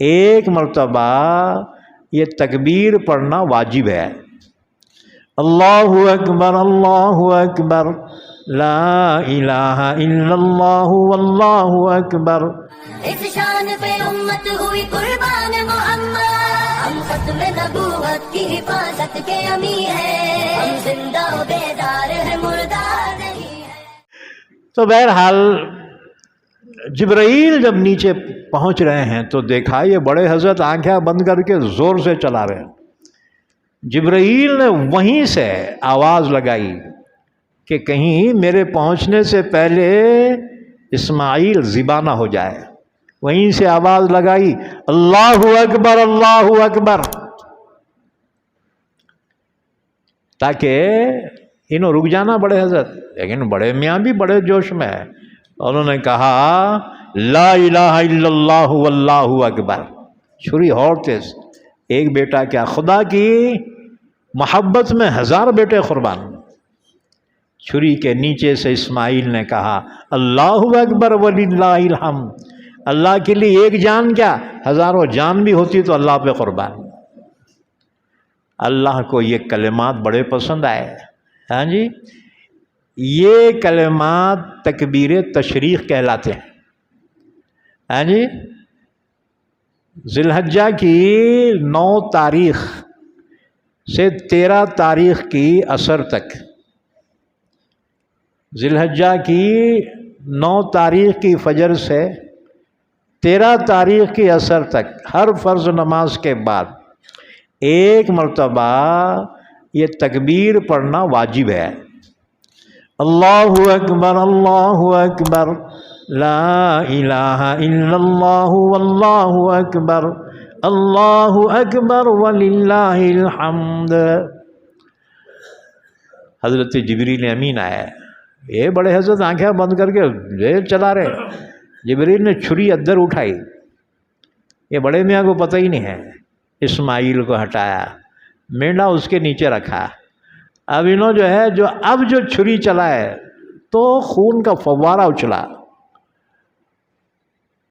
ایک مرتبہ یہ تکبیر پڑھنا واجب ہے. اللہ اکبر لا الہ الا اللہ واللہ اکبر. اس شان پہ امت ہوئی قربان محمد، ہم ختم نبوت کی حفاظت کے امیر ہیں، ہم زندہ و بیدار ہیں مردہ نہیں ہے. تو بہرحال جبرائیل جب نیچے پہنچ رہے ہیں تو دیکھا یہ بڑے حضرت آنکھیں بند کر کے زور سے چلا رہے ہیں. جبرائیل نے وہیں سے آواز لگائی کہ کہیں میرے پہنچنے سے پہلے اسماعیل ذبح نہ ہو جائے. وہیں سے آواز لگائی اللہ اکبر اللہ اکبر، تاکہ انہوں رک جانا بڑے حضرت. لیکن بڑے میاں بھی بڑے جوش میں ہے. انہوں نے کہا لا الہ الا اللہ واللہ اکبر. چھری اور تیز. ایک بیٹا کیا، خدا کی محبت میں 1000 بیٹے قربان. چھری کے نیچے سے اسماعیل نے کہا اللہ اکبر وللہ الحمد. اللہ کے لیے ایک جان کیا، 1000 جان بھی ہوتی تو اللہ پہ قربان. اللہ کو یہ کلمات بڑے پسند آئے. ہاں جی، یہ کلمات تکبیر تشریق کہلاتے ہیں. ہاں جی، ذی الحجہ کی 9 تاریخ سے 13 تاریخ کی عصر تک، ذی الحجہ کی 9 تاریخ کی فجر سے 13 تاریخ کی عصر تک ہر فرض نماز کے بعد ایک مرتبہ یہ تکبیر پڑھنا واجب ہے. اللہ اکبر لا الہ الا اللہ واللہ اکبر اللہ اکبر وللہ الحمد. حضرت جبریل امین آئے. یہ بڑے حضرت آنکھیں بند کر کے چلا رہے. جبریل نے چھری ادھر اٹھائی. یہ بڑے میاں کو پتہ ہی نہیں ہے. اسماعیل کو ہٹایا، مینڈا اس کے نیچے رکھا. اب انہوں جو چھری چلائے تو خون کا فوارہ اچھلا.